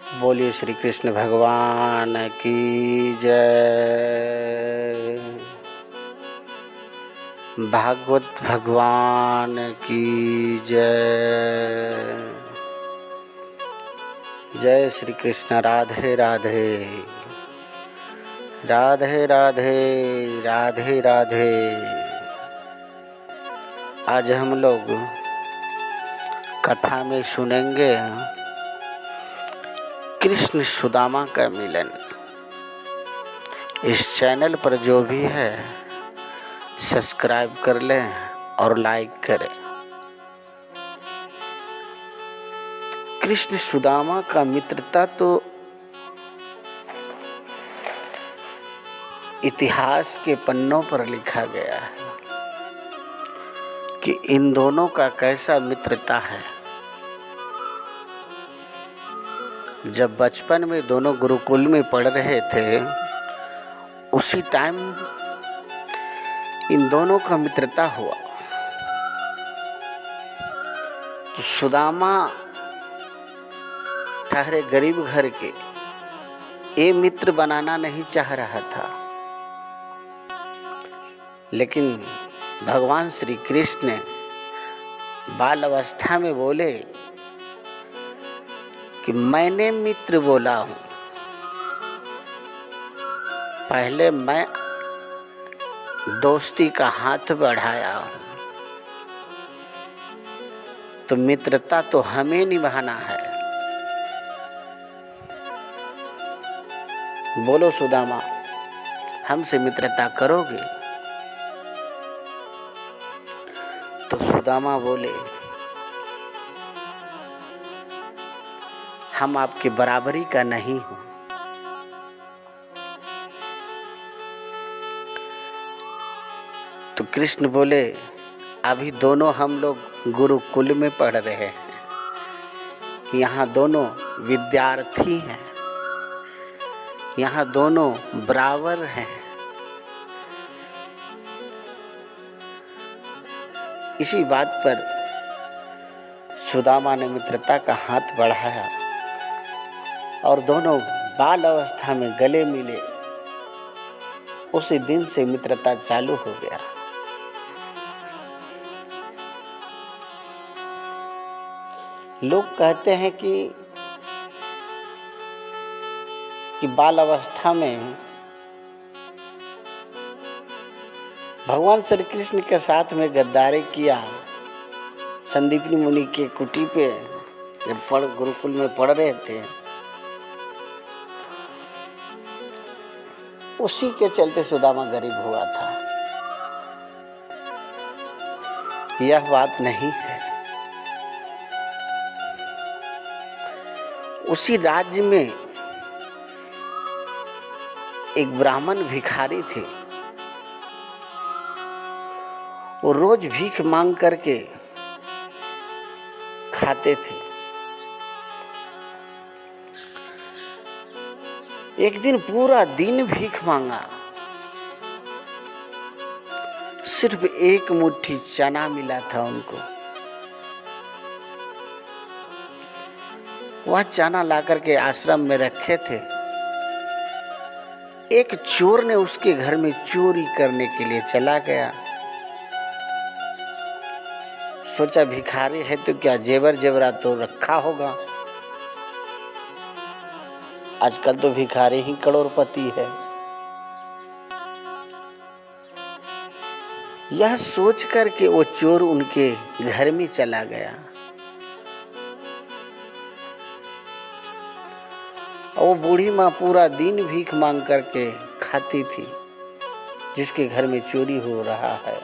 बोलिए श्री कृष्ण भगवान की जय। भागवत भगवान की जय। जय श्री कृष्ण। राधे राधे राधे राधे राधे राधे। आज हम लोग कथा में सुनेंगे कृष्ण सुदामा का मिलन। इस चैनल पर जो भी है सब्सक्राइब कर लें और लाइक करें। कृष्ण सुदामा का मित्रता तो इतिहास के पन्नों पर लिखा गया है कि इन दोनों का कैसा मित्रता है। जब बचपन में दोनों गुरुकुल में पढ़ रहे थे उसी टाइम इन दोनों का मित्रता हुआ। तो सुदामा ठहरे गरीब घर के, ये मित्र बनाना नहीं चाह रहा था, लेकिन भगवान श्री कृष्ण बाल अवस्था में बोले कि मैंने मित्र बोला हूं, पहले मैं दोस्ती का हाथ बढ़ाया हूं, तो मित्रता तो हमें निभाना है। बोलो सुदामा, हमसे मित्रता करोगे? तो सुदामा बोले, हम आपकी बराबरी का नहीं हूं। तो कृष्ण बोले, अभी दोनों हम लोग गुरुकुल में पढ़ रहे हैं, यहाँ दोनों विद्यार्थी हैं, यहाँ दोनों बराबर हैं। इसी बात पर सुदामा ने मित्रता का हाथ बढ़ाया और दोनों बाल अवस्था में गले मिले। उसी दिन से मित्रता चालू हो गया। लोग कहते हैं कि बाल अवस्था में भगवान श्री कृष्ण के साथ में गद्दारी किया। संदीपनी मुनि के कुटी पे जब गुरुकुल में पढ़ रहे थे, उसी के चलते सुदामा गरीब हुआ था। यह बात नहीं है। उसी राज्य में एक ब्राह्मण भिखारी थे। वो रोज भीख मांग करके खाते थे। एक दिन पूरा दिन भीख मांगा, सिर्फ एक मुट्ठी चना मिला था उनको। वह चना लाकर के आश्रम में रखे थे। एक चोर ने उसके घर में चोरी करने के लिए चला गया। सोचा भिखारी है तो क्या जेवर जेवरात तो रखा होगा। आजकल तो भिखारी ही करोड़पति है। यह सोच कर के वो चोर उनके घर में चला गया। वो बूढ़ी माँ पूरा दिन भीख मांग करके खाती थी, जिसके घर में चोरी हो रहा है।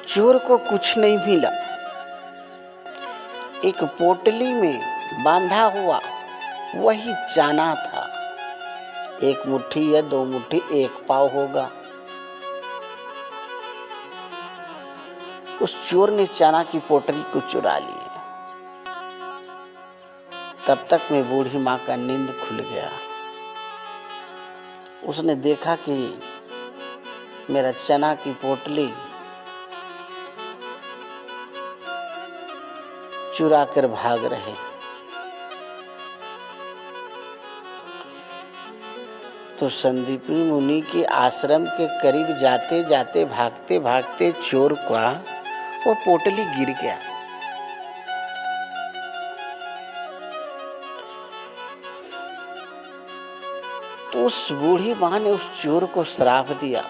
चोर को कुछ नहीं मिला। एक पोटली में बांधा हुआ वही चना था। एक मुट्ठी या दो मुट्ठी, एक पाव होगा। उस चोर ने चना की पोटली को चुरा ली। तब तक में बूढ़ी माँ का नींद खुल गया। उसने देखा कि मेरा चना की पोटली चुरा कर भाग रहे। तो संदीपनी मुनि के आश्रम के करीब जाते जाते भागते भागते चोर का वो पोटली गिर गया। तो उस बूढ़ी मां ने उस चोर को श्राप दिया,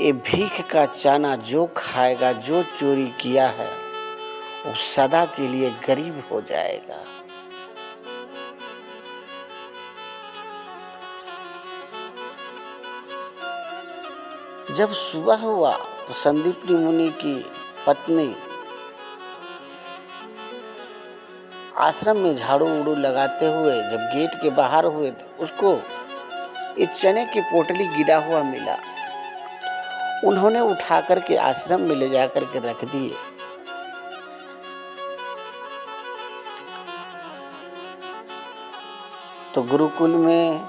ये भीख का चाना जो खाएगा, जो चोरी किया है, वो सदा के लिए गरीब हो जाएगा। जब सुबह हुआ तो संदीपनी मुनि की पत्नी आश्रम में झाड़ू उड़ू लगाते हुए जब गेट के बाहर हुए तो उसको एक चने की पोटली गिरा हुआ मिला। उन्होंने उठा करके आश्रम में ले जाकर के रख दिए। तो गुरुकुल में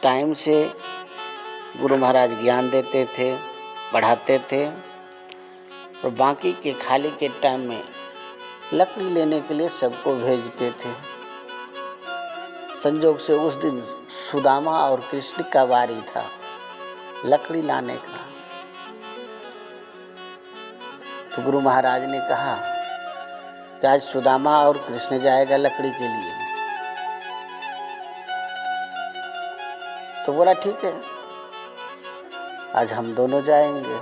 टाइम से गुरु महाराज ज्ञान देते थे, पढ़ाते थे, और बाकी के खाली के टाइम में लकड़ी लेने के लिए सबको भेजते थे। संजोग से उस दिन सुदामा और कृष्ण का वारी था लकड़ी लाने का। तो गुरु महाराज ने कहा कि आज सुदामा और कृष्ण जाएगा लकड़ी के लिए। तो बोला ठीक है, आज हम दोनों जाएंगे।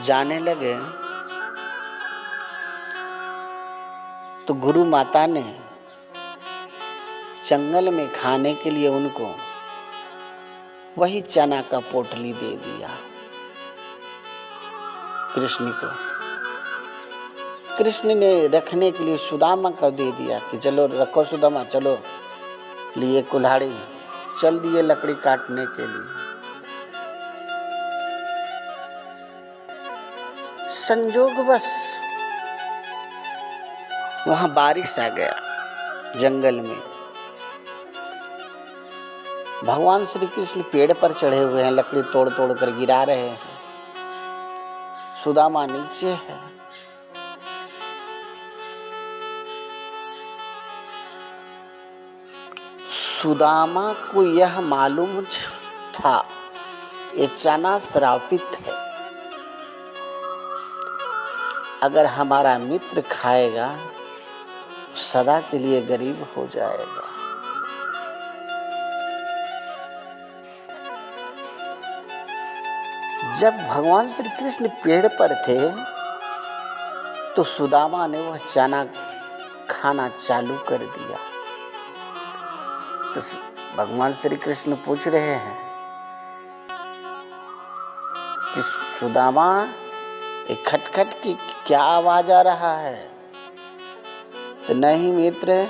जाने लगे तो गुरु माता ने जंगल में खाने के लिए उनको वही चना का पोटली दे दिया कृष्ण को। कृष्ण ने रखने के लिए सुदामा को दे दिया कि चलो रखो सुदामा, चलो लिए कुल्हाड़ी, चल दिए लकड़ी काटने के लिए। संजोगवश वहां बारिश आ गया जंगल में। भगवान श्री कृष्ण पेड़ पर चढ़े हुए हैं, लकड़ी तोड़ तोड़ कर गिरा रहे हैं। सुदामा नीचे है। सुदामा को यह मालूम था ये चना श्रापित है, अगर हमारा मित्र खाएगा सदा के लिए गरीब हो जाएगा। जब भगवान श्री कृष्ण पेड़ पर थे तो सुदामा ने वह चना खाना चालू कर दिया। तो भगवान श्री कृष्ण पूछ रहे हैं कि सुदामा ये खटखट की क्या आवाज आ रहा है? तो नहीं मित्र,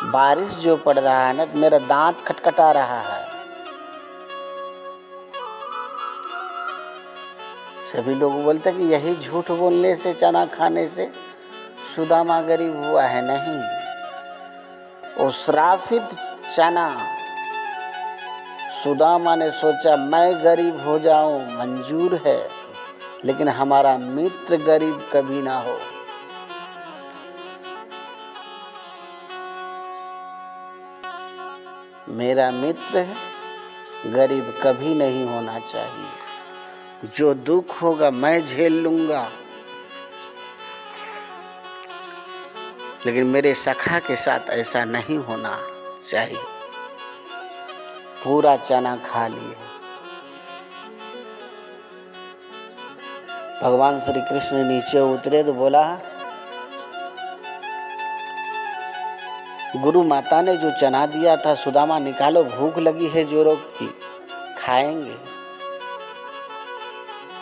बारिश जो पड़ रहा है ना, तो मेरा दांत खटखटा रहा है। सभी लोग बोलते कि यही झूठ बोलने से, चना खाने से सुदामा गरीब हुआ है। नहीं, वो श्रापित चना, सुदामा ने सोचा मैं गरीब हो जाऊं मंजूर है, लेकिन हमारा मित्र गरीब कभी ना हो। मेरा मित्र गरीब कभी नहीं होना चाहिए। जो दुख होगा मैं झेल लूंगा, लेकिन मेरे सखा के साथ ऐसा नहीं होना चाहिए। पूरा चना खा लिए। भगवान श्री कृष्ण नीचे उतरे तो बोला, गुरु माता ने जो चना दिया था सुदामा निकालो, भूख लगी है जोरों की, खाएंगे।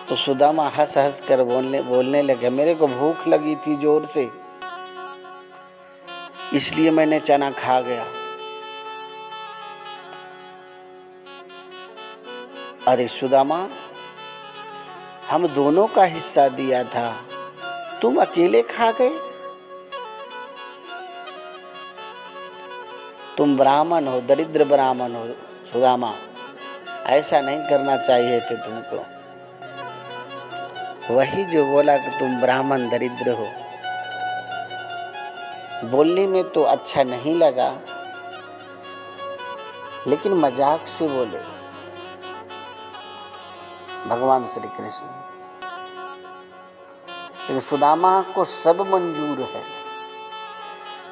तो सुदामा हंस हंस कर बोलने लगे, मेरे को भूख लगी थी जोर से, इसलिए मैंने चना खा गया। अरे सुदामा, हम दोनों का हिस्सा दिया था, तुम अकेले खा गए। तुम ब्राह्मण हो, दरिद्र ब्राह्मण हो सुदामा, ऐसा नहीं करना चाहिए थे तुमको। वही जो बोला कि तुम ब्राह्मण दरिद्र हो। बोलने में तो अच्छा नहीं लगा, लेकिन मजाक से बोले भगवान श्री कृष्ण। लेकिन सुदामा को सब मंजूर है।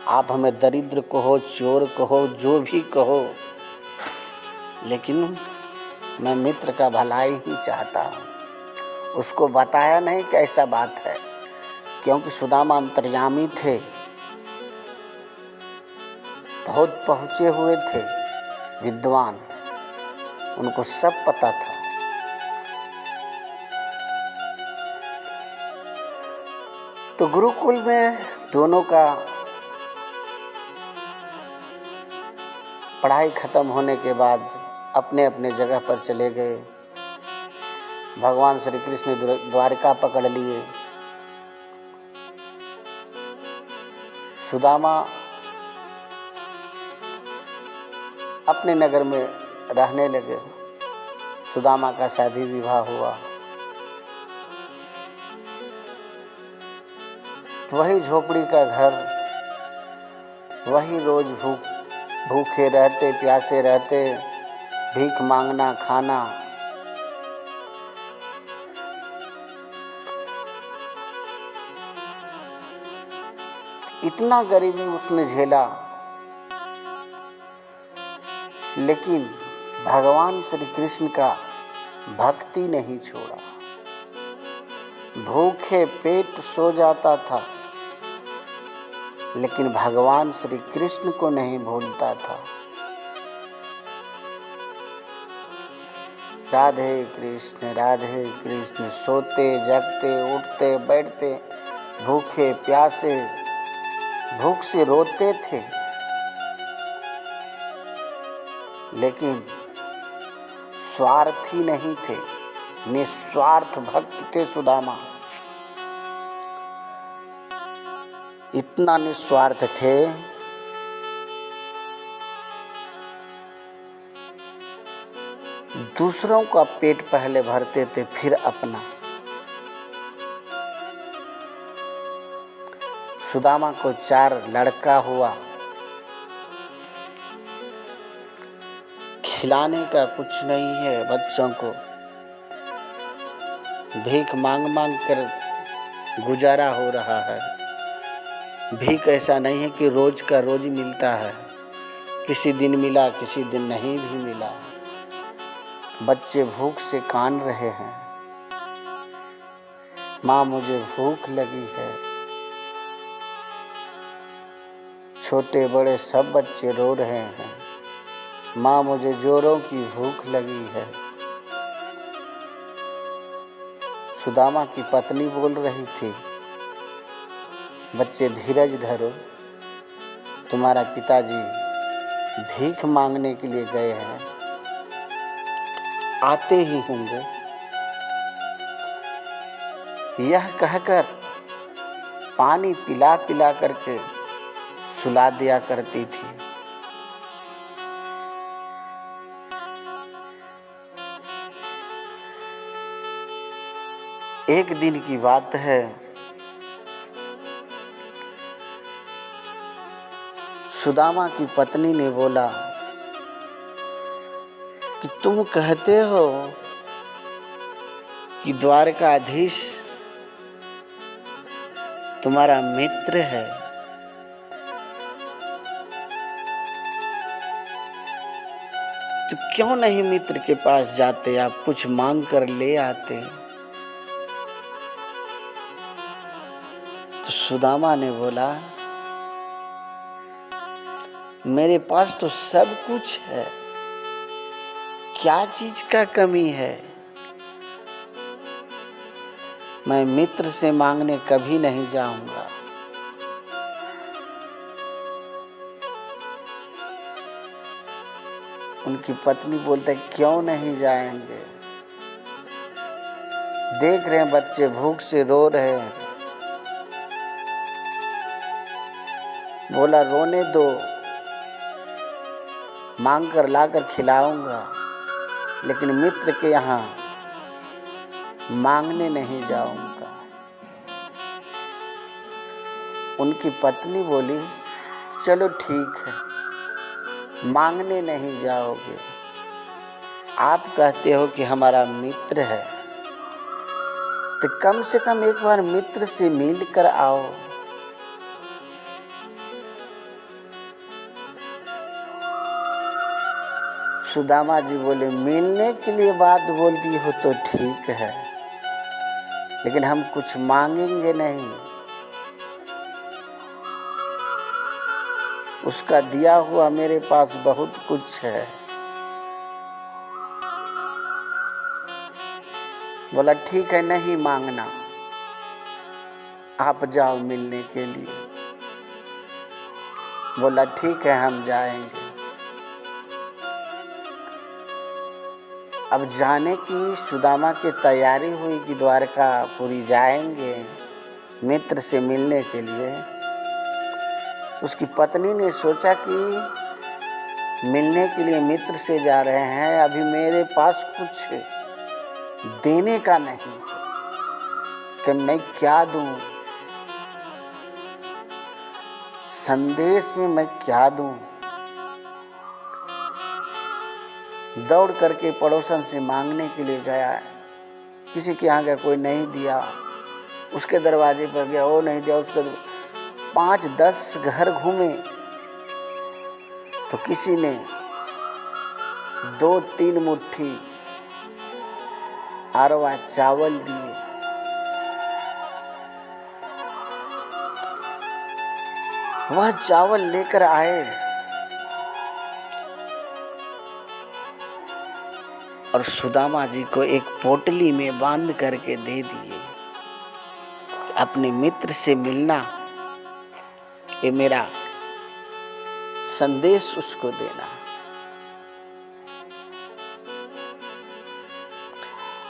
आप हमें दरिद्र कहो, चोर कहो, जो भी कहो, लेकिन मैं मित्र का भलाई ही चाहता हूँ। उसको बताया नहीं कि ऐसा बात है, क्योंकि सुदामा अंतर्यामी थे, बहुत पहुँचे हुए थे, विद्वान, उनको सब पता था। तो गुरुकुल में दोनों का पढ़ाई खत्म होने के बाद अपने अपने जगह पर चले गए। भगवान श्री कृष्ण ने द्वारिका पकड़ लिए। सुदामा अपने नगर में रहने लगे। सुदामा का शादी विवाह हुआ। वही झोपड़ी का घर, वही रोज भूखे रहते, प्यासे रहते, भीख मांगना, खाना। इतना गरीबी उसने झेला, लेकिन भगवान श्री कृष्ण का भक्ति नहीं छोड़ा। भूखे पेट सो जाता था, लेकिन भगवान श्री कृष्ण को नहीं भूलता था। राधे कृष्ण, सोते जगते, उठते बैठते, भूखे प्यासे, भूख से रोते थे, लेकिन स्वार्थी नहीं थे, निस्वार्थ भक्त थे सुदामा। इतना निस्वार्थ थे दूसरों का पेट पहले भरते थे, फिर अपना। सुदामा को 4 लड़का हुआ। खिलाने का कुछ नहीं है बच्चों को, भीख मांग मांग कर गुजारा हो रहा है। भीख ऐसा नहीं है कि रोज का रोज मिलता है, किसी दिन मिला, किसी दिन नहीं भी मिला। बच्चे भूख से कान रहे हैं, माँ मुझे भूख लगी है। छोटे बड़े सब बच्चे रो रहे हैं, माँ मुझे जोरों की भूख लगी है। सुदामा की पत्नी बोल रही थी, बच्चे धीरज धरो, तुम्हारा पिताजी भीख मांगने के लिए गए हैं, आते ही होंगे। यह कहकर पानी पिला पिला करके सुला दिया करती थी। एक दिन की बात है, सुदामा की पत्नी ने बोला कि तुम कहते हो कि द्वारकाधीश तुम्हारा मित्र है, तो क्यों नहीं मित्र के पास जाते, आप कुछ मांग कर ले आते। तो सुदामा ने बोला, मेरे पास तो सब कुछ है, क्या चीज का कमी है। मैं मित्र से मांगने कभी नहीं जाऊंगा। उनकी पत्नी बोलते, क्यों नहीं जाएंगे, देख रहे हैं बच्चे भूख से रो रहे हैं। बोला, रोने दो, मांग कर लाकर खिलाऊंगा, लेकिन मित्र के यहाँ मांगने नहीं जाऊंगा। उनकी पत्नी बोली, चलो ठीक है, मांगने नहीं जाओगे, आप कहते हो कि हमारा मित्र है, तो कम से कम एक बार मित्र से मिल कर आओ। सुदामा जी बोले, मिलने के लिए बात बोल दी हो तो ठीक है, लेकिन हम कुछ मांगेंगे नहीं। उसका दिया हुआ मेरे पास बहुत कुछ है। बोला, ठीक है, नहीं मांगना, आप जाओ मिलने के लिए। बोला, ठीक है, हम जाएंगे। अब जाने की सुदामा की तैयारी हुई कि द्वारकापुरी जाएंगे मित्र से मिलने के लिए। उसकी पत्नी ने सोचा कि मिलने के लिए मित्र से जा रहे हैं, अभी मेरे पास कुछ देने का नहीं कि मैं क्या दूं, संदेश में मैं क्या दूं। दौड़ करके पड़ोसन से मांगने के लिए गया, किसी के यहाँ गया, कोई नहीं दिया। उसके दरवाजे पर गया, वो नहीं दिया। उसके 5-10 घर घूमे तो किसी ने 2-3 मुट्ठी अरवा चावल दिए। वह चावल लेकर आए और सुदामा जी को एक पोटली में बांध करके दे दिए। अपने मित्र से मिलना, ये मेरा संदेश उसको देना।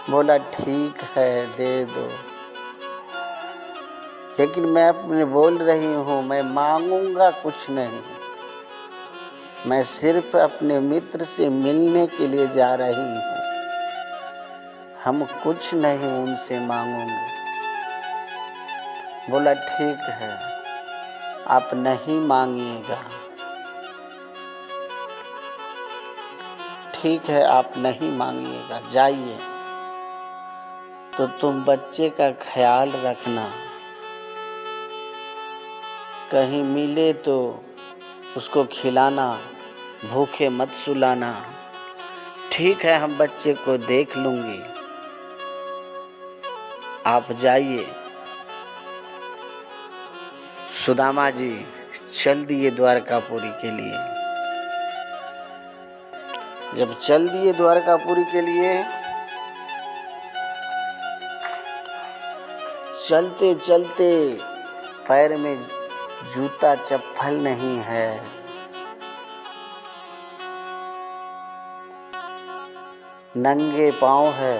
बोला, ठीक है, दे दो, लेकिन मैं अपने बोल रही हूँ, मैं मांगूंगा कुछ नहीं, मैं सिर्फ अपने मित्र से मिलने के लिए जा रही हूँ, हम कुछ नहीं उनसे मांगूंगे। बोला, ठीक है, आप नहीं मांगिएगा, ठीक है, आप नहीं मांगिएगा, जाइए, तो तुम बच्चे का ख्याल रखना, कहीं मिले तो उसको खिलाना, भूखे मत सुलाना। ठीक है, हम बच्चे को देख लूंगी, आप जाइए। सुदामा जी चल दिए द्वारकापुरी के लिए। जब चल दिए द्वारकापुरी के लिए, चलते चलते पैर में जूता चप्पल नहीं है, नंगे पांव है।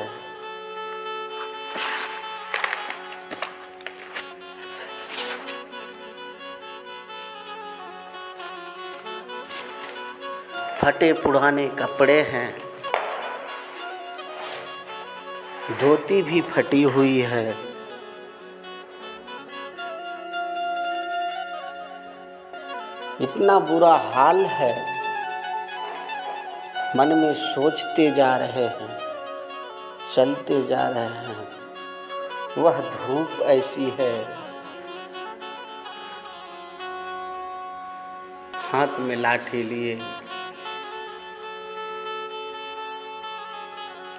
फटे पुराने कपड़े हैं, धोती भी फटी हुई है। इतना बुरा हाल है, मन में सोचते जा रहे हैं, चलते जा रहे हैं। वह धूप ऐसी है, हाथ में लाठी लिए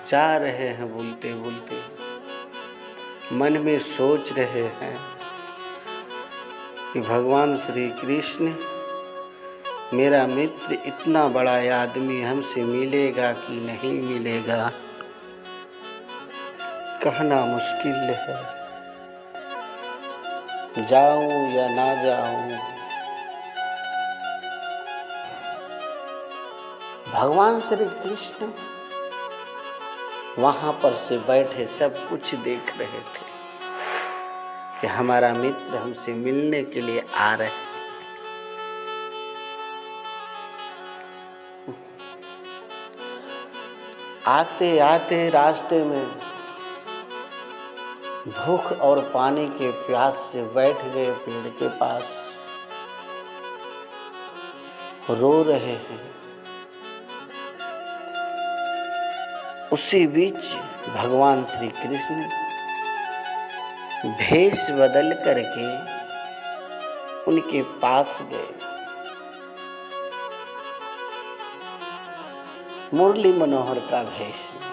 जा रहे हैं, बोलते बोलते मन में सोच रहे हैं कि भगवान श्री कृष्ण, मेरा मित्र इतना बड़ा आदमी हमसे मिलेगा कि नहीं मिलेगा, कहना मुश्किल है, जाऊं या ना जाऊं। भगवान श्री कृष्ण वहां पर से बैठे सब कुछ देख रहे थे कि हमारा मित्र हमसे मिलने के लिए आ रहे हैं। आते आते रास्ते में भूख और पानी के प्यास से बैठ गए पेड़ के पास, रो रहे हैं। उसी बीच भगवान श्री कृष्ण भेष बदल करके उनके पास गए। मुरली मनोहर का भेष में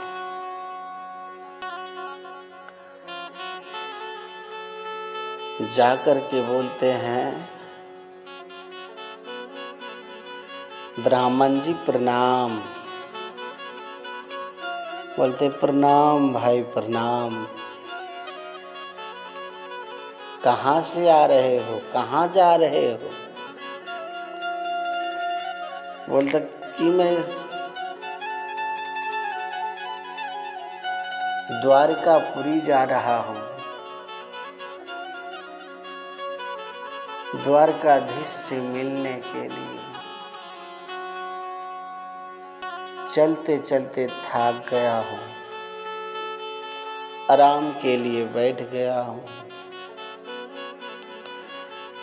जाकर के बोलते हैं, ब्राह्मण जी प्रणाम। बोलते प्रणाम भाई प्रणाम। कहाँ से आ रहे हो, कहाँ जा रहे हो? बोलते कि मैं द्वारकापुरी जा रहा हूँ, द्वारकाधीश से मिलने के लिए। चलते चलते थक गया हूँ, आराम के लिए बैठ गया हूँ।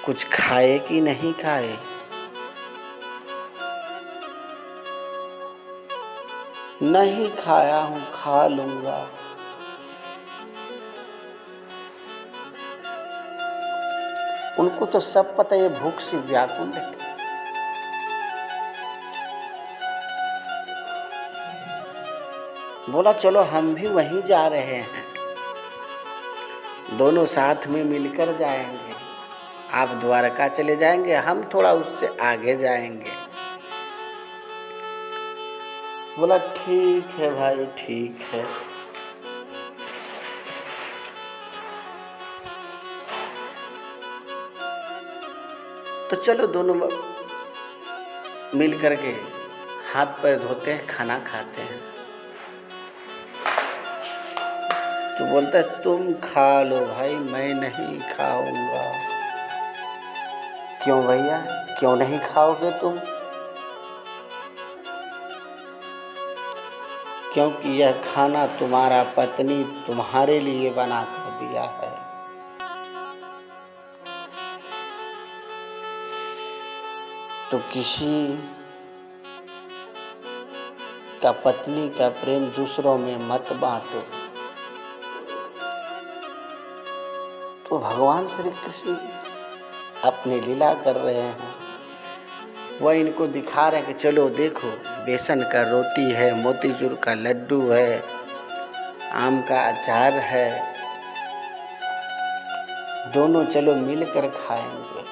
कुछ खाए कि नहीं खाए? नहीं खाया हूँ, खा लूंगा। उनको तो सब पता है, भूख से व्याकुल है। बोला चलो हम भी वहीं जा रहे हैं, दोनों साथ में मिलकर जाएंगे। आप द्वारका चले जाएंगे, हम थोड़ा उससे आगे जाएंगे। बोला ठीक है भाई, ठीक है। तो चलो दोनों मिल करके हाथ पैर धोते हैं, खाना खाते हैं। तो बोलता है तुम खा लो भाई, मैं नहीं खाऊंगा। क्यों भैया, क्यों नहीं खाओगे तुम? क्योंकि यह खाना तुम्हारा पत्नी तुम्हारे लिए बना कर दिया है। तो किसी का पत्नी का प्रेम दूसरों में मत बांटो। तो भगवान श्री कृष्ण अपनी लीला कर रहे हैं, वह इनको दिखा रहे हैं कि चलो देखो, बेसन का रोटी है, मोतीचूर का लड्डू है, आम का अचार है, दोनों चलो मिलकर खाएंगे।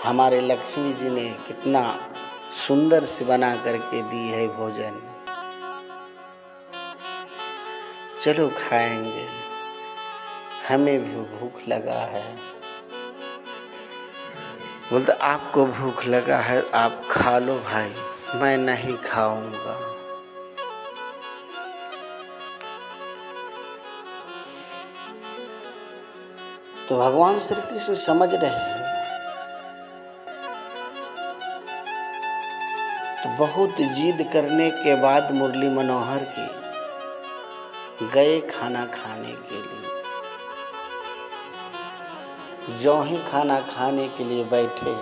हमारे लक्ष्मी जी ने कितना सुंदर से बना करके दी है भोजन, चलो खाएंगे, हमें भी भूख लगा है। बोलते आपको भूख लगा है, आप खा लो भाई, मैं नहीं खाऊंगा। तो भगवान श्री कृष्ण समझ रहे हैं। तो बहुत जिद करने के बाद मुरली मनोहर की गए खाना खाने के लिए। जो ही खाना खाने के लिए बैठे,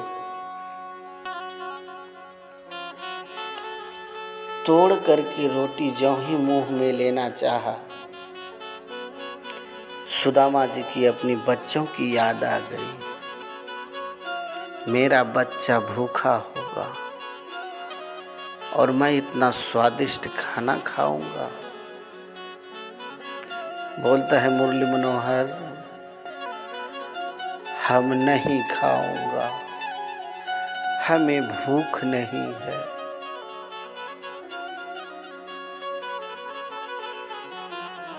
तोड़ करके रोटी जो ही मुंह में लेना चाहा, सुदामा जी की अपनी बच्चों की याद आ गई। मेरा बच्चा भूखा होगा और मैं इतना स्वादिष्ट खाना खाऊंगा। बोलता है मुरली मनोहर, हम नहीं खाऊंगा, हमें भूख नहीं है।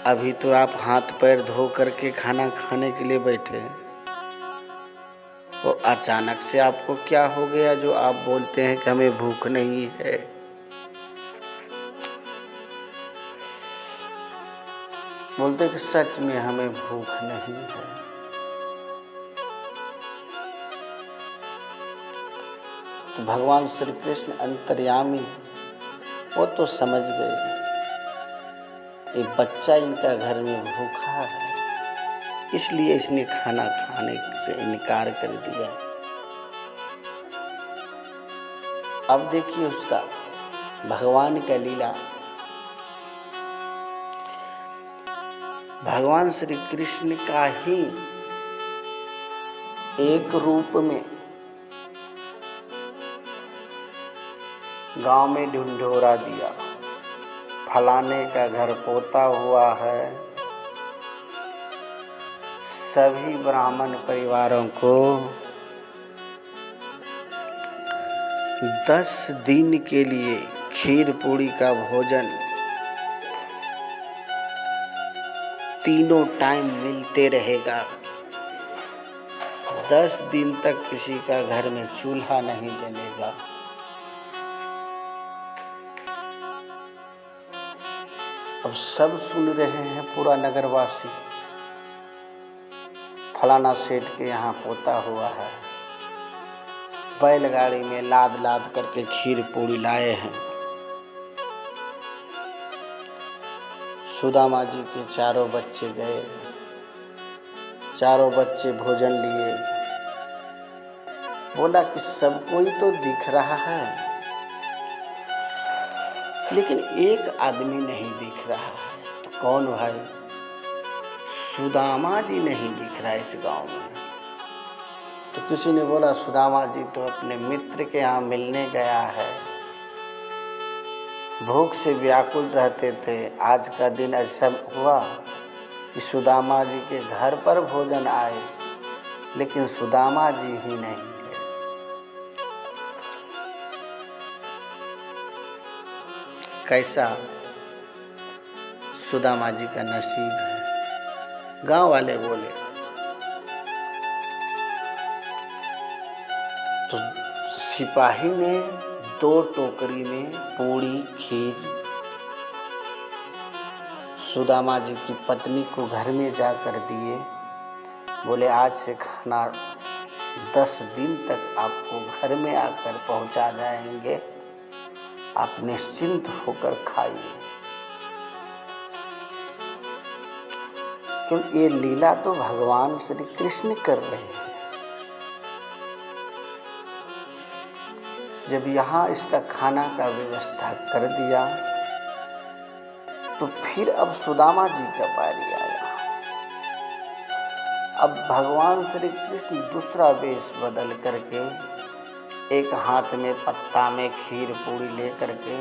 अभी तो आप हाथ पैर धो करके खाना खाने के लिए बैठे, वो अचानक से आपको क्या हो गया जो आप बोलते हैं कि हमें भूख नहीं है? बोलते कि सच में हमें भूख नहीं है। तो भगवान श्री कृष्ण अंतर्यामी, वो तो समझ गए एक बच्चा इनका घर में भूखा है, इसलिए इसने खाना खाने से इनकार कर दिया। अब देखिए उसका भगवान का लीला। भगवान श्री कृष्ण का ही एक रूप में गांव में ढिंढोरा दिया, फलाने का घर पोता हुआ है। सभी ब्राह्मण परिवारों को 10 दिन के लिए खीर पूड़ी का भोजन तीनों टाइम मिलते रहेगा। 10 दिन तक किसी का घर में चूल्हा नहीं जलेगा। अब सब सुन रहे हैं, पूरा नगरवासी, फलाना सेठ के यहाँ पोता हुआ है। बैलगाड़ी में लाद लाद करके खीर पूड़ी लाए हैं। सुदामा जी के चारों बच्चे गए, चारों बच्चे भोजन लिए। बोला कि सब कोई तो दिख रहा है, लेकिन एक आदमी नहीं दिख रहा है। तो कौन भाई? सुदामा जी नहीं दिख रहा है इस गांव में। तो किसी ने बोला सुदामा जी तो अपने मित्र के यहाँ मिलने गया है, भूख से व्याकुल रहते थे। आज का दिन ऐसा हुआ कि सुदामा जी के घर पर भोजन आए, लेकिन सुदामा जी ही नहीं है। कैसा सुदामा जी का नसीब है। गांव वाले बोले तो सिपाही ने 2 टोकरी में पूड़ी खीर सुदामा जी की पत्नी को घर में जाकर दिए। बोले आज से खाना 10 दिन तक आपको घर में आकर पहुंचा जाएंगे, आप निश्चिंत होकर खाइए। क्योंकि ये लीला तो भगवान श्री कृष्ण कर रहे हैं। जब यहाँ इसका खाना का व्यवस्था कर दिया तो फिर अब सुदामा जी का पारी आया। अब भगवान श्री कृष्ण दूसरा वेश बदल करके एक हाथ में पत्ता में खीर पूड़ी लेकर के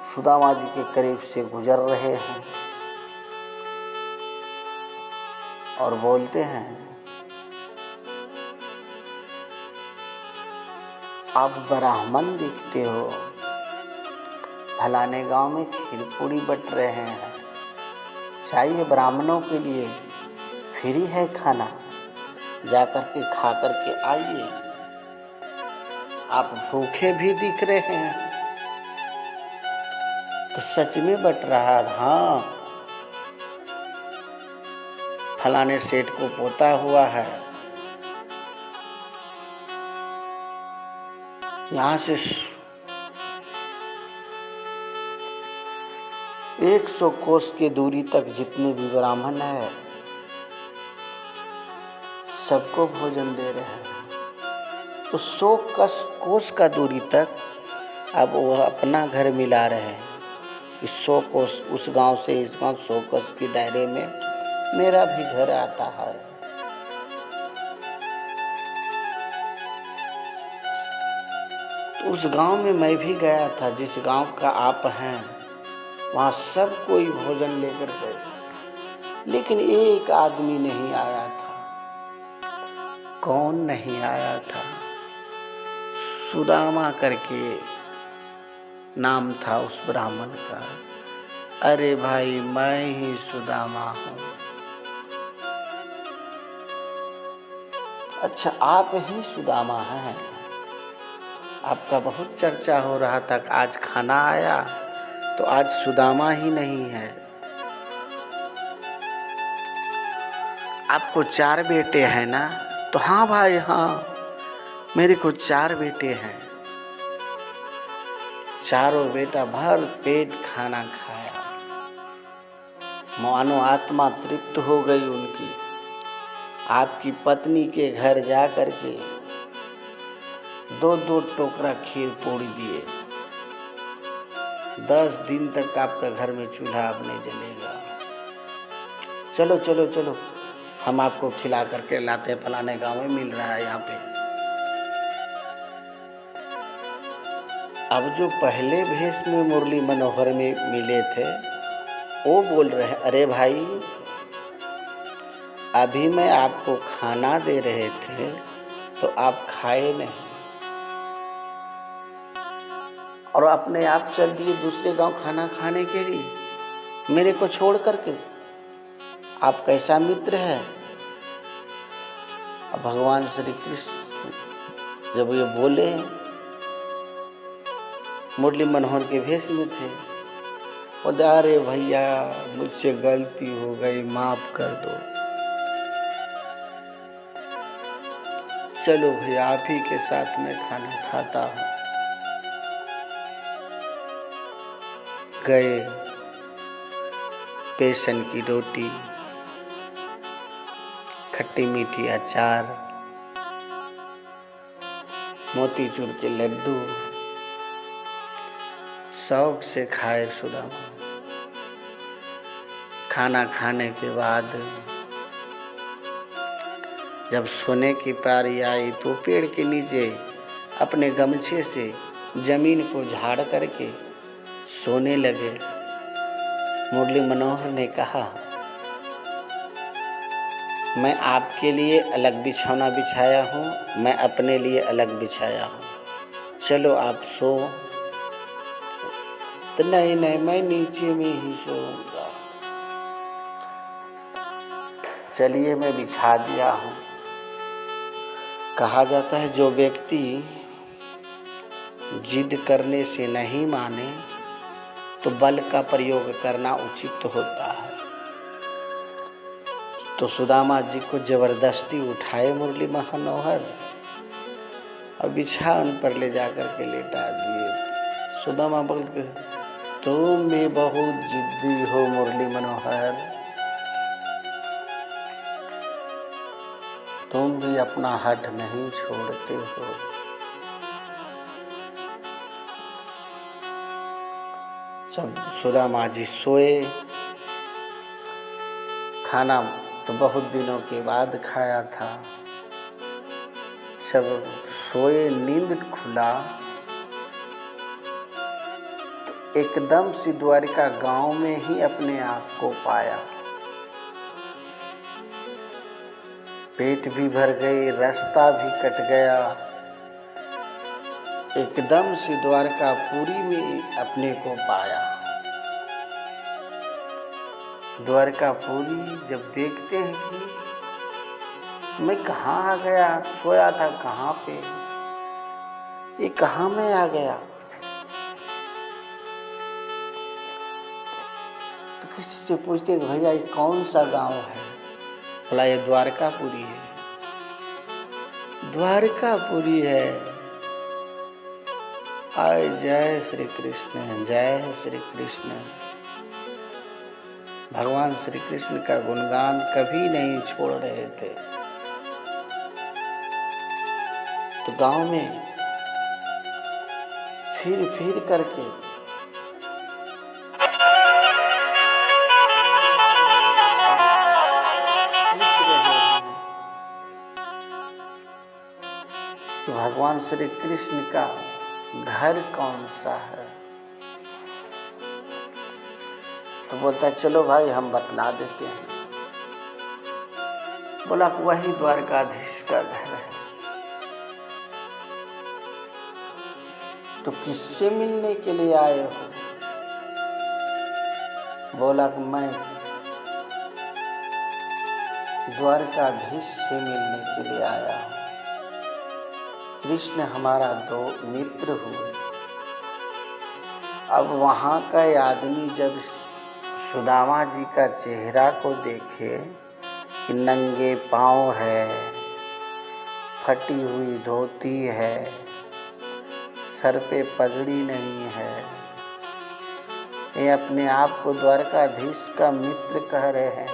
सुदामा जी के करीब से गुजर रहे हैं और बोलते हैं, आप ब्राह्मण दिखते हो, फलाने गांव में खीर पूड़ी बट रहे हैं, चाहिए ब्राह्मणों के लिए फ्री है खाना, जाकर के खा करके आइए। आप भूखे भी दिख रहे हैं। तो सच में बट रहा था। हाँ, फलाने सेठ को पोता हुआ है, यहाँ से 100 कोस की दूरी तक जितने भी ब्राह्मण है सबको भोजन दे रहे हैं। तो 100 कोस का दूरी तक अब वह अपना घर मिला रहे हैं कि 100 कोस उस गांव से इस गांव, 100 कोस के दायरे में मेरा भी घर आता है। तो उस गांव में मैं भी गया था, जिस गांव का आप हैं, वहाँ सब कोई भोजन लेकर गए, लेकिन एक आदमी नहीं आया था। कौन नहीं आया था? सुदामा करके नाम था उस ब्राह्मण का। अरे भाई, मैं ही सुदामा हूँ। अच्छा, आप ही सुदामा हैं? आपका बहुत चर्चा हो रहा था कि आज खाना आया तो आज सुदामा ही नहीं है। आपको 4 बेटे हैं ना? तो हाँ भाई हाँ, मेरे को 4 बेटे हैं। चारों बेटा भर पेट खाना खाया। मानो आत्मा तृप्त हो गई उनकी। आपकी पत्नी के घर जा कर के 2-2 टोकरा खीर पूड़ी दिए। 10 दिन तक आपका घर में चूल्हा अब नहीं जलेगा। चलो चलो चलो, हम आपको खिला करके लाते हैं, फलाने गांव में मिल रहा है यहाँ पे। अब जो पहले भेष में मुरली मनोहर में मिले थे वो बोल रहे हैं, अरे भाई अभी मैं आपको खाना दे रहे थे तो आप खाए नहीं और अपने आप चल दिए दूसरे गांव खाना खाने के लिए मेरे को छोड़ करके। आप कैसा मित्र है। अब भगवान श्री कृष्ण जब ये बोले, मुरली मनोहर के भेष में थे, बोले अरे भैया मुझसे गलती हो गई, माफ कर दो। चलो भैया आप ही के साथ में खाना खाता हूँ। गए, बेसन की रोटी, खट्टी मीठी अचार, मोतीचूर के लड्डू शौक से खाए सुदामा। खाना खाने के बाद जब सोने की पारी आई तो पेड़ के नीचे अपने गमछे से जमीन को झाड़ करके सोने लगे। मुरली मनोहर ने कहा, मैं आपके लिए अलग बिछौना बिछाया हूँ, मैं अपने लिए अलग बिछाया हूँ, चलो आप सो। तो नहीं नहीं मैं नीचे में ही सोऊंगा। चलिए मैं बिछा दिया हूँ। कहा जाता है जो व्यक्ति जिद करने से नहीं माने तो बल का प्रयोग करना उचित होता है। तो सुदामा जी को जबरदस्ती उठाए मुरली मनोहर और बिछावन पर ले जाकर के लेटा दिए। सुदामा बोलते, तुम भी बहुत जिद्दी हो मुरली मनोहर, तुम भी अपना हठ नहीं छोड़ते हो। जब सुदामा जी सोए, खाना तो बहुत दिनों के बाद खाया था, जब सोए नींद खुला तो एकदम से द्वारिका गांव में ही अपने आप को पाया। पेट भी भर गई, रास्ता भी कट गया, एकदम से द्वारकापुरी में अपने को पाया। द्वारकापुरी जब देखते हैं कि मैं कहाँ आ गया, सोया था कहाँ पे, ये कहाँ में आ गया, तो किसी से पूछते हैं भैया ये कौन सा गांव है। बोला ये द्वारकापुरी है। द्वारकापुरी है। आय जय श्री कृष्ण, जय श्री कृष्ण। भगवान श्री कृष्ण का गुणगान कभी नहीं छोड़ रहे थे। तो गांव में फिर करके पूछ रहे हैं कि भगवान श्री कृष्ण का घर कौन सा है। तो बोलता है चलो भाई हम बतला देते हैं। बोला वही द्वारकाधीश का घर है। तो किससे मिलने के लिए आए हो। बोला कि मैं द्वारकाधीश से मिलने के लिए आया हूँ। कृष्ण हमारा दो मित्र हुए। अब वहाँ का आदमी जब सुदामा जी का चेहरा को देखे कि नंगे पाँव है, फटी हुई धोती है, सर पे पगड़ी नहीं है। ये अपने आप को द्वारकाधीश का मित्र कह रहे हैं।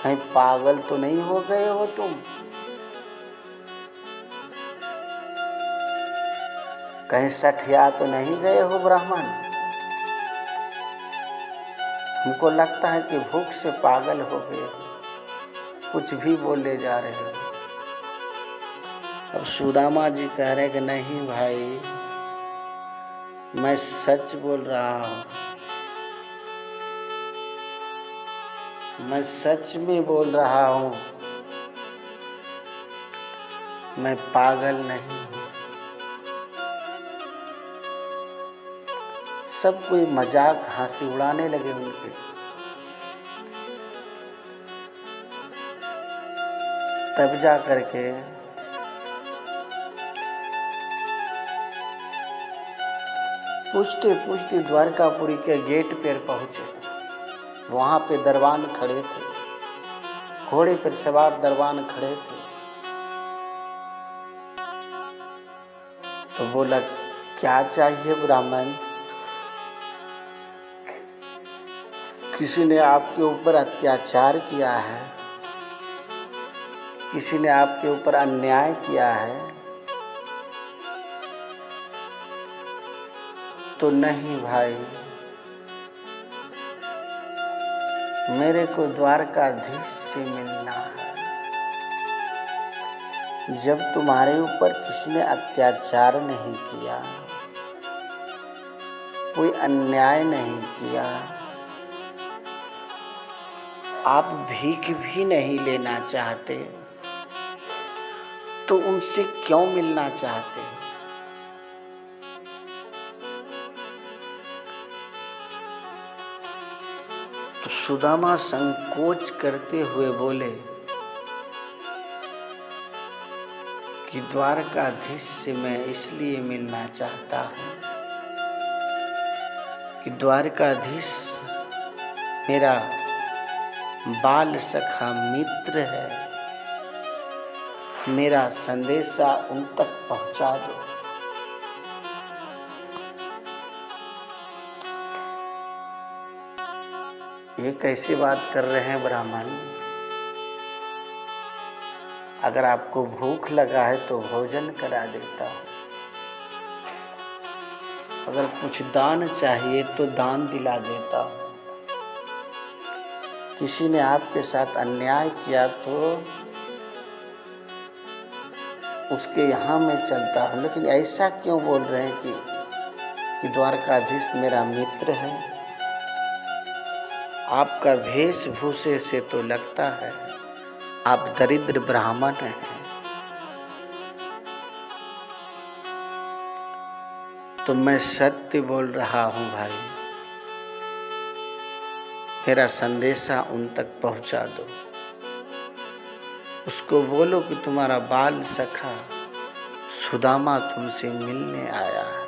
कहीं पागल तो नहीं हो गए हो तुम? कहीं सठिया तो नहीं गए हो ब्राह्मण? हमको लगता है कि भूख से पागल हो गए हो, कुछ भी बोले जा रहे हो। अब सुदामा जी कह रहे कि नहीं भाई, मैं सच बोल रहा हूँ, मैं सच में बोल रहा हूँ, मैं पागल नहीं हूँ। सब कोई मजाक हंसी उड़ाने लगे उनके। तब जा करके पूछते पूछते द्वारकापुरी के गेट पर पहुंचे। वहां पे दरबान खड़े थे, घोड़े पर सवार दरबान खड़े थे। तो बोला, क्या चाहिए ब्राह्मण? किसी ने आपके ऊपर अत्याचार किया है, किसी ने आपके ऊपर अन्याय किया है? तो नहीं भाई, मेरे को द्वारकाधीश से मिलना है। जब तुम्हारे ऊपर किसी ने अत्याचार नहीं किया, कोई अन्याय नहीं किया, आप भीख भी नहीं लेना चाहते, तो उनसे क्यों मिलना चाहते? तो सुदामा संकोच करते हुए बोले कि द्वारकाधीश से मैं इसलिए मिलना चाहता हूँ कि द्वारकाधीश मेरा बाल सखा मित्र है, मेरा संदेशा उन तक पहुंचा दो। ये कैसी बात कर रहे हैं ब्राह्मण? अगर आपको भूख लगा है तो भोजन करा देता हूँ, अगर कुछ दान चाहिए तो दान दिला देता हूँ, किसी ने आपके साथ अन्याय किया तो उसके यहाँ मैं चलता हूँ। लेकिन ऐसा क्यों बोल रहे हैं कि द्वारकाधीश मेरा मित्र है? आपका वेशभूषे से तो लगता है आप दरिद्र ब्राह्मण हैं। तो मैं सत्य बोल रहा हूँ भाई, मेरा संदेशा उन तक पहुंचा दो। उसको बोलो कि तुम्हारा बाल सखा सुदामा तुमसे मिलने आया है।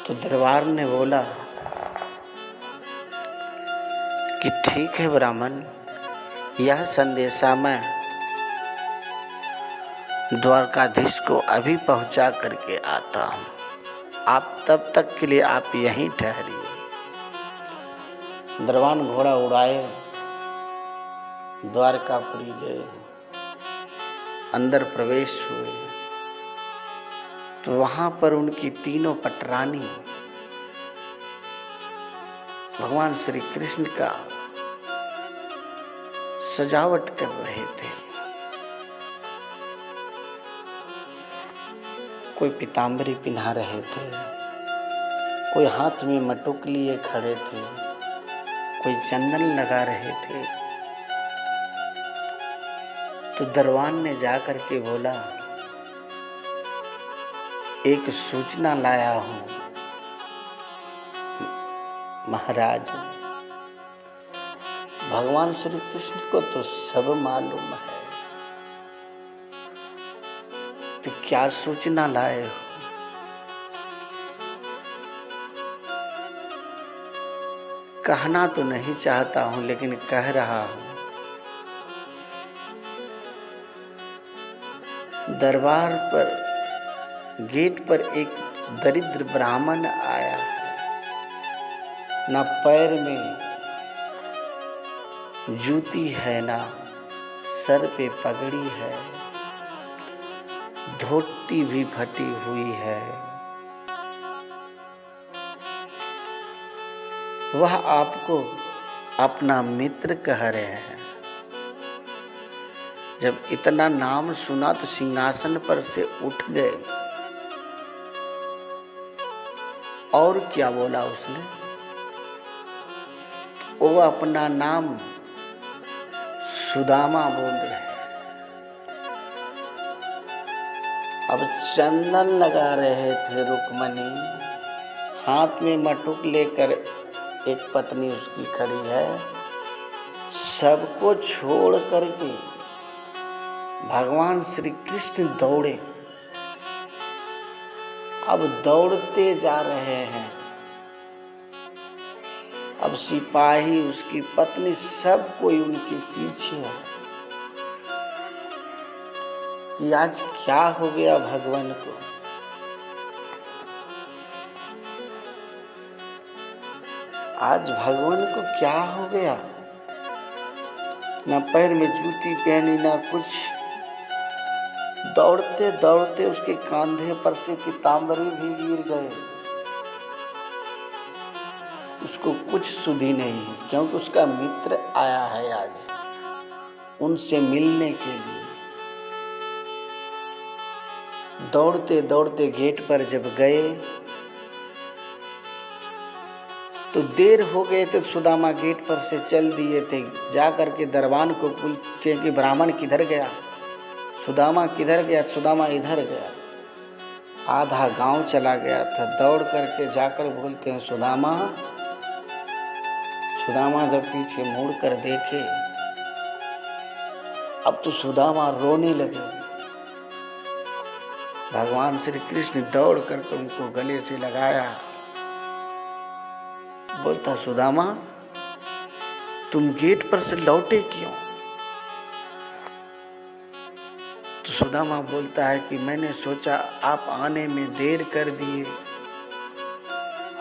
तो दरबार ने बोला कि ठीक है ब्राह्मण, यह संदेशा मैं द्वारकाधीश को अभी पहुंचा करके आता हूं। आप तब तक के लिए आप यहीं ठहरिए। दरबान घोड़ा उड़ाए द्वारकापुरी गए, अंदर प्रवेश हुए तो वहां पर उनकी तीनों पटरानी भगवान श्री कृष्ण का सजावट कर रहे थे। कोई पीताम्बरी पिन्हा रहे थे, कोई हाथ में मटुक लिए खड़े थे, कोई चंदन लगा रहे थे। तो दरबान ने जाकर के बोला, एक सूचना लाया हूं महाराज। भगवान श्री कृष्ण को तो सब मालूम है, तो क्या सूचना लाए हो? कहना तो नहीं चाहता हूं लेकिन कह रहा हूं। दरबार पर गेट पर एक दरिद्र ब्राह्मण आया है, ना पैर में जूती है, ना सर पे पगड़ी है, धोती भी फटी हुई है। वह आपको अपना मित्र कह रहे हैं। जब इतना नाम सुना तो सिंहासन पर से उठ गए। और क्या बोला उसने? वो अपना नाम सुदामा बोल रहे हैं। अब चंदन लगा रहे थे रुक्मणी, हाथ में मटुक लेकर एक पत्नी उसकी खड़ी है। सबको छोड़ करके भगवान श्री कृष्ण दौड़े। अब दौड़ते जा रहे हैं। अब सिपाही, उसकी पत्नी, सब कोई उनके पीछे है कि आज क्या हो गया भगवान को। आज भगवान को क्या हो गया? ना पैर में जूती पहनी, ना कुछ। दौड़ते दौड़ते उसके कांधे पर से पीताम्बरी भी गिर गए। उसको कुछ सुधी नहीं, क्योंकि उसका मित्र आया है आज उनसे मिलने के लिए। दौड़ते दौड़ते गेट पर जब गए तो देर हो गए थे। सुदामा गेट पर से चल दिए थे। जा करके दरबान को पूछते कि ब्राह्मण किधर गया, सुदामा किधर गया? सुदामा इधर गया। आधा गांव चला गया था। दौड़ करके जाकर बोलते हैं सुदामा। सुदामा जब पीछे मुड़ कर देखे, अब तो सुदामा रोने लगे। भगवान श्री कृष्ण दौड़ करके उनको गले से लगाया। बोलता सुदामा, तुम गेट पर से लौटे क्यों? तो सुदामा बोलता है कि मैंने सोचा आप आने में देर कर दिए।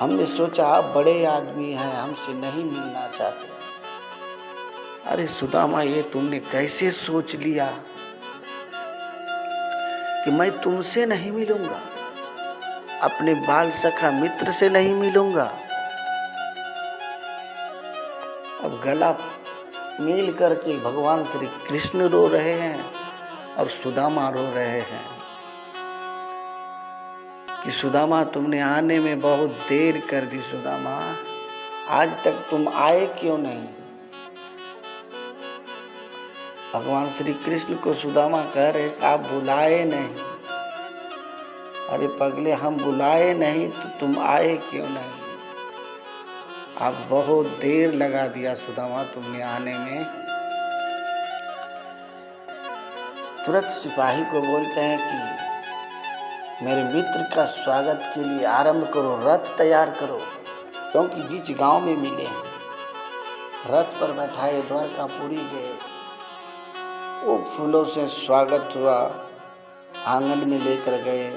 हमने सोचा आप बड़े आदमी हैं, हमसे नहीं मिलना चाहते। अरे सुदामा, ये तुमने कैसे सोच लिया कि मैं तुमसे नहीं मिलूंगा, अपने बाल सखा मित्र से नहीं मिलूंगा? अब गला मिल करके भगवान श्री कृष्ण रो रहे हैं और सुदामा रो रहे हैं कि सुदामा, तुमने आने में बहुत देर कर दी। सुदामा, आज तक तुम आए क्यों नहीं? भगवान श्री कृष्ण को सुदामा कह रहे कि आप बुलाए नहीं। अरे पगले, हम बुलाए नहीं तो तुम आए क्यों नहीं? आप बहुत देर लगा दिया सुदामा तुमने आने में। तुरंत सिपाही को बोलते हैं कि मेरे मित्र का स्वागत के लिए आरंभ करो, रथ तैयार करो, क्योंकि बीच गांव में मिले हैं। रथ पर बैठाए द्वारकापुरी गए। वो फूलों से स्वागत हुआ, आंगन में लेकर गए।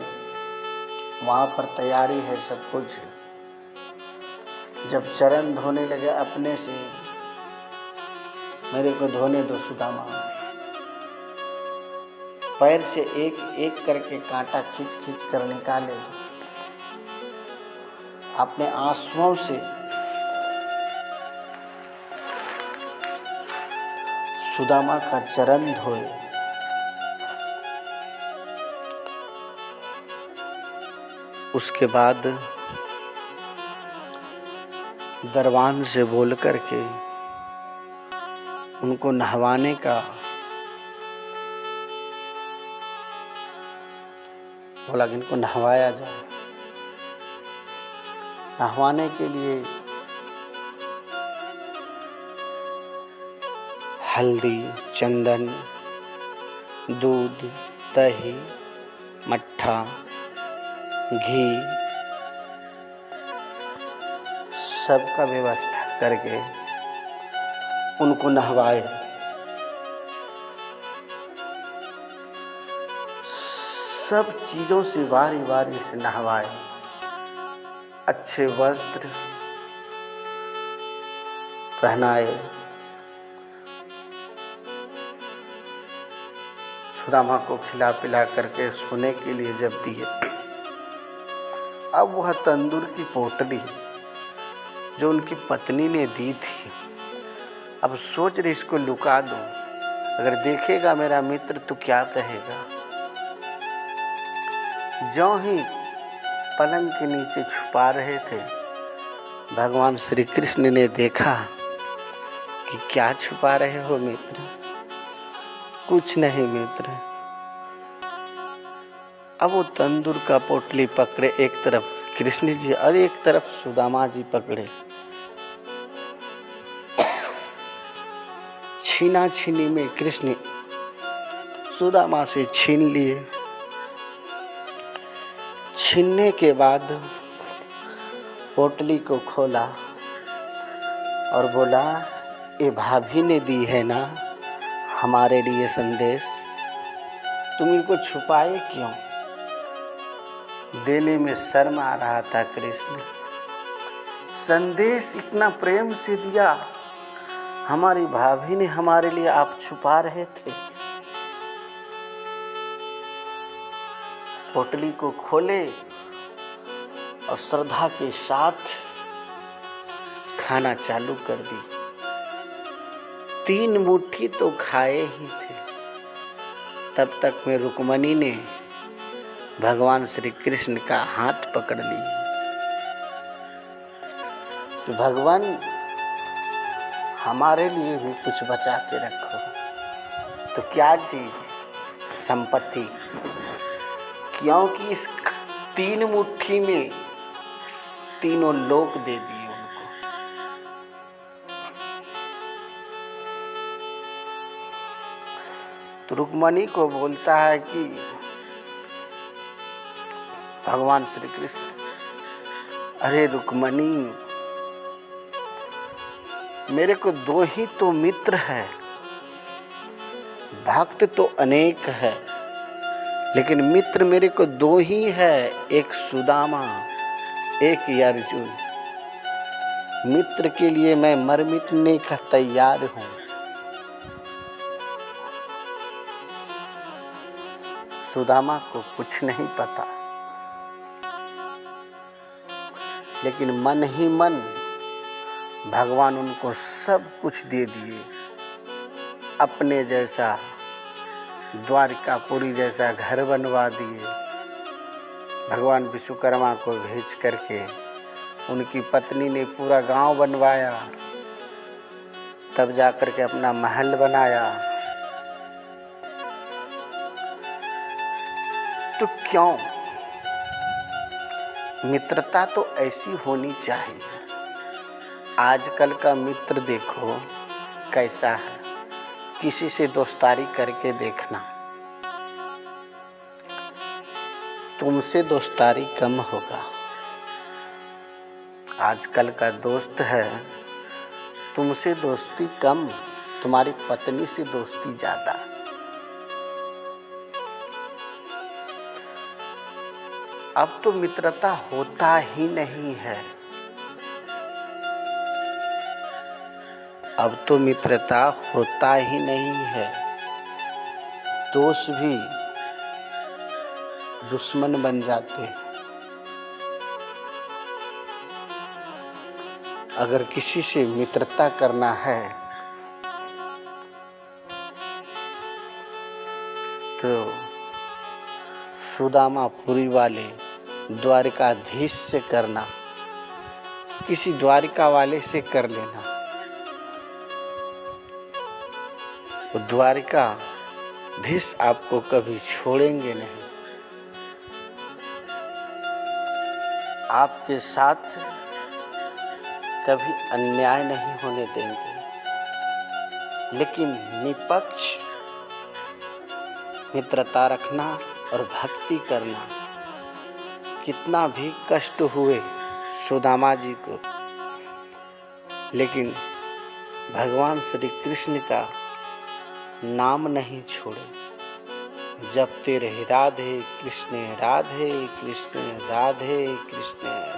वहाँ पर तैयारी है सब कुछ। जब चरण धोने लगे अपने से, मेरे को धोने दो सुदामा। पैर से एक एक करके कांटा खींच खींच कर निकाले। अपने आंसुओं से सुदामा का चरण धोए। उसके बाद दरबान से बोल करके उनको नहवाने का बोला कि इनको नहवाया जाए। नहवाने के लिए हल्दी, चंदन, दूध, दही, मट्ठा, घी सबका व्यवस्था करके उनको नहवाए। सब चीजों से बारी बारी से नहवाए, अच्छे वस्त्र पहनाए, सुदामा को खिला पिला करके सोने के लिए जब दिए, अब वह तंदूर की पोटली जो उनकी पत्नी ने दी थी, अब सोच रही इसको लुका दूं, अगर देखेगा मेरा मित्र तो क्या कहेगा। ज्यों ही पलंग के नीचे छुपा रहे थे, भगवान श्री कृष्ण ने देखा कि क्या छुपा रहे हो मित्र। कुछ नहीं मित्र। अब वो तंदूर का पोटली पकड़े, एक तरफ कृष्ण जी और एक तरफ सुदामा जी पकड़े। छीना छीनी में कृष्ण सुदामा से छीन लिए। छीनने के बाद पोटली को खोला और बोला, ये भाभी ने दी है ना हमारे लिए संदेश, तुम इनको छुपाए क्यों? देने में शर्म आ रहा था कृष्ण। संदेश इतना प्रेम से दिया, हमारी भाभी ने हमारे लिए, आप छुपा रहे थे। पोटली को खोले और श्रद्धा के साथ खाना चालू कर दी। 3 मुट्ठी तो खाए ही थे। तब तक में रुक्मणी ने भगवान श्री कृष्ण का हाथ पकड़ ली कि भगवान हमारे लिए भी कुछ बचा के रखो। तो क्या चीज? संपत्ति। क्योंकि इस 3 मुट्ठी में तीनों लोक दे दिए उनको। तो रुक्मणी को बोलता है कि भगवान श्री कृष्ण, अरे रुक्मणी, मेरे को 2 ही तो मित्र है, भक्त तो अनेक है, लेकिन मित्र मेरे को 2 ही है, एक सुदामा, एक अर्जुन। मित्र के लिए मैं मर मिटने का तैयार हूं। सुदामा को कुछ नहीं पता, लेकिन मन ही मन भगवान उनको सब कुछ दे दिए। अपने जैसा द्वारिकापुरी जैसा घर बनवा दिए। भगवान विश्वकर्मा को भेज करके उनकी पत्नी ने पूरा गांव बनवाया, तब जाकर के अपना महल बनाया। तो क्यों? मित्रता तो ऐसी होनी चाहिए। आजकल का मित्र देखो कैसा है, किसी से दोस्तारी करके देखना, तुमसे दोस्तारी कम होगा। आजकल का दोस्त है, तुमसे दोस्ती कम, तुम्हारी पत्नी से दोस्ती ज्यादा। अब तो मित्रता होता ही नहीं है। अब तो मित्रता होता ही नहीं है। दोस्त भी दुश्मन बन जाते हैं। अगर किसी से मित्रता करना है तो सुदामापुरी वाले द्वारिकाधीश से करना, किसी द्वारिका वाले से कर लेना। वो द्वारिकाधीश आपको कभी छोड़ेंगे नहीं, आपके साथ कभी अन्याय नहीं होने देंगे। लेकिन निष्पक्ष मित्रता रखना और भक्ति करना, कितना भी कष्ट हुए सुदामा जी को, लेकिन भगवान श्री कृष्ण का नाम नहीं छोड़े। जपते रहे राधे कृष्ण राधे कृष्ण राधे कृष्ण।